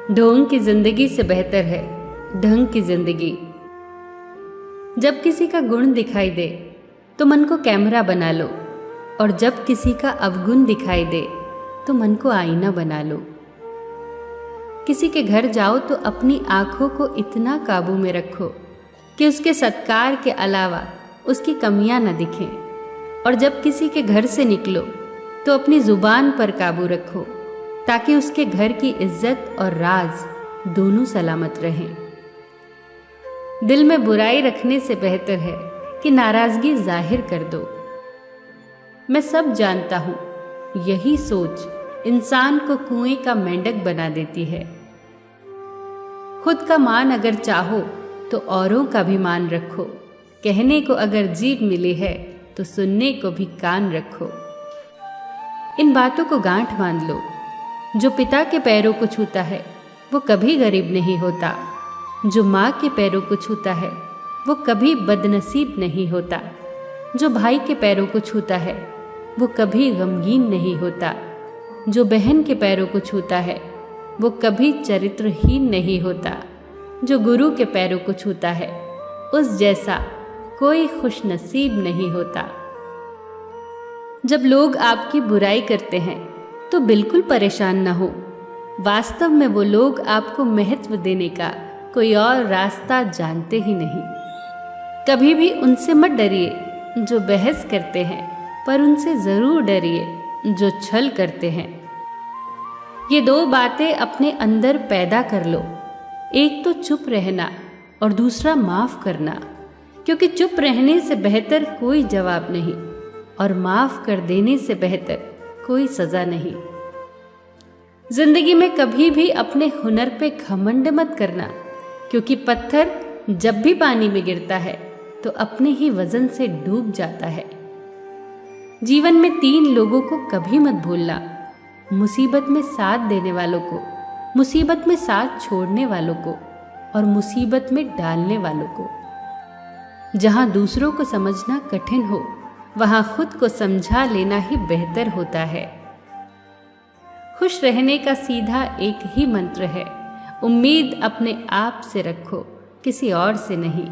ढोंग की जिंदगी से बेहतर है ढंग की जिंदगी। जब किसी का गुण दिखाई दे तो मन को कैमरा बना लो, और जब किसी का अवगुण दिखाई दे तो मन को आईना बना लो। किसी के घर जाओ तो अपनी आंखों को इतना काबू में रखो कि उसके सत्कार के अलावा उसकी कमियां न दिखें, और जब किसी के घर से निकलो तो अपनी जुबान पर काबू रखो ताकि उसके घर की इज्जत और राज दोनों सलामत रहें। दिल में बुराई रखने से बेहतर है कि नाराजगी जाहिर कर दो। मैं सब जानता हूं, यही सोच इंसान को कुएं का मेंढक बना देती है। खुद का मान अगर चाहो तो औरों का भी मान रखो। कहने को अगर जीभ मिली है तो सुनने को भी कान रखो। इन बातों को गांठ बांध लो। जो पिता के पैरों को छूता है वो कभी गरीब नहीं होता। जो माँ के पैरों को छूता है वो कभी बदनसीब नहीं होता। जो भाई के पैरों को छूता है वो कभी गमगीन नहीं होता। जो बहन के पैरों को छूता है वो कभी चरित्रहीन नहीं होता। जो गुरु के पैरों को छूता है उस जैसा कोई खुशनसीब नहीं होता। जब लोग आपकी बुराई करते हैं तो बिल्कुल परेशान न हो। वास्तव में वो लोग आपको महत्व देने का कोई और रास्ता जानते ही नहीं। कभी भी उनसे मत डरिए जो बहस करते हैं, पर उनसे जरूर डरिए जो छल करते हैं। ये दो बातें अपने अंदर पैदा कर लो, एक तो चुप रहना और दूसरा माफ करना, क्योंकि चुप रहने से बेहतर कोई जवाब नहीं और माफ कर देने से बेहतर कोई सजा नहीं। जिंदगी में कभी भी अपने हुनर पे घमंड मत करना, क्योंकि पत्थर जब भी पानी में गिरता है तो अपने ही वजन से डूब जाता है। जीवन में 3 लोगों को कभी मत भूलना, मुसीबत में साथ देने वालों को, मुसीबत में साथ छोड़ने वालों को और मुसीबत में डालने वालों को। जहां दूसरों को समझना कठिन हो वहां खुद को समझा लेना ही बेहतर होता है। खुश रहने का सीधा एक ही मंत्र है, उम्मीद अपने आप से रखो, किसी और से नहीं।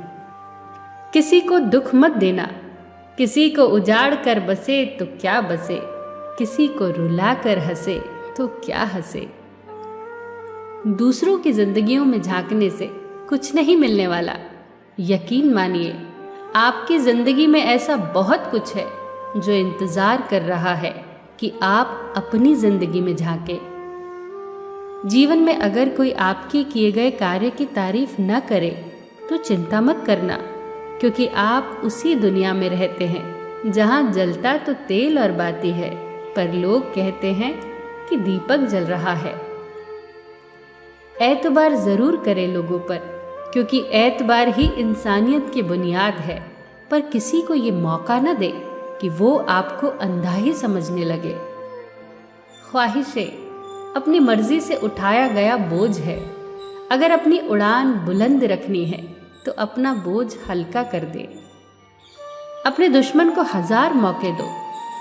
किसी को दुख मत देना, किसी को उजाड़ कर बसे तो क्या बसे, किसी को रुला कर हंसे तो क्या हंसे। दूसरों की जिंदगियों में झांकने से कुछ नहीं मिलने वाला। यकीन मानिए, आपकी जिंदगी में ऐसा बहुत कुछ है जो इंतजार कर रहा है कि आप अपनी जिंदगी में झांकें। जीवन में अगर कोई आपके किए गए कार्य की तारीफ न करे तो चिंता मत करना, क्योंकि आप उसी दुनिया में रहते हैं जहां जलता तो तेल और बाती है, पर लोग कहते हैं कि दीपक जल रहा है। एतबार जरूर करें लोगों पर, क्योंकि एतबार ही इंसानियत की बुनियाद है, पर किसी को ये मौका न दे कि वो आपको अंधा ही समझने लगे। ख्वाहिशें अपनी मर्जी से उठाया गया बोझ है। अगर अपनी उड़ान बुलंद रखनी है तो अपना बोझ हल्का कर दे। अपने दुश्मन को 1000 मौके दो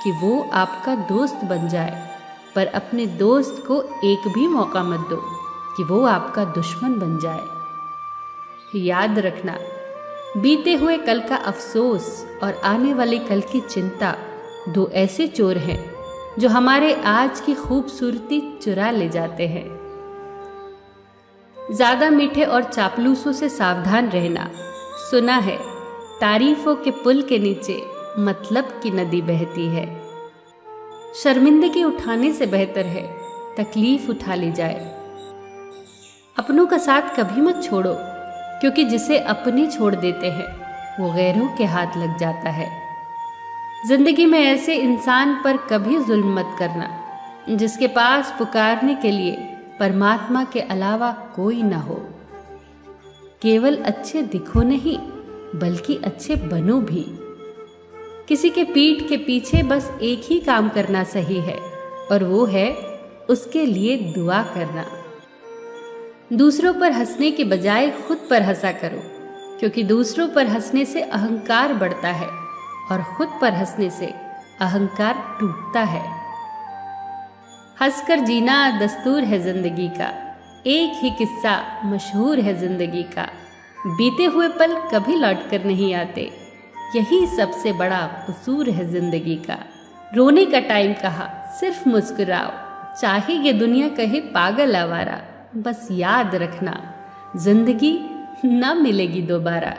कि वो आपका दोस्त बन जाए, पर अपने दोस्त को एक भी मौका मत दो कि वो आपका दुश्मन बन जाए। याद रखना, बीते हुए कल का अफसोस और आने वाले कल की चिंता 2 ऐसे चोर हैं जो हमारे आज की खूबसूरती चुरा ले जाते हैं। ज्यादा मीठे और चापलूसों से सावधान रहना। सुना है तारीफों के पुल के नीचे मतलब की नदी बहती है। शर्मिंदगी उठाने से बेहतर है तकलीफ उठा ली जाए। अपनों का साथ कभी मत छोड़ो, क्योंकि जिसे अपने छोड़ देते हैं वो गैरों के हाथ लग जाता है। जिंदगी में ऐसे इंसान पर कभी जुल्म मत करना जिसके पास पुकारने के लिए परमात्मा के अलावा कोई ना हो। केवल अच्छे दिखो नहीं, बल्कि अच्छे बनो भी। किसी के पीठ के पीछे बस एक ही काम करना सही है, और वो है उसके लिए दुआ करना। दूसरों पर हंसने के बजाय खुद पर हंसा करो, क्योंकि दूसरों पर हंसने से अहंकार बढ़ता है और खुद पर हंसने से अहंकार टूटता है। हंसकर जीना दस्तूर है जिंदगी का, एक ही किस्सा मशहूर है जिंदगी का, बीते हुए पल कभी लौट कर नहीं आते, यही सबसे बड़ा कसूर है जिंदगी का। रोने का टाइम कहा, सिर्फ मुस्कुराओ, चाहे ये दुनिया कहे पागल आवारा, बस याद रखना जिंदगी ना मिलेगी दोबारा।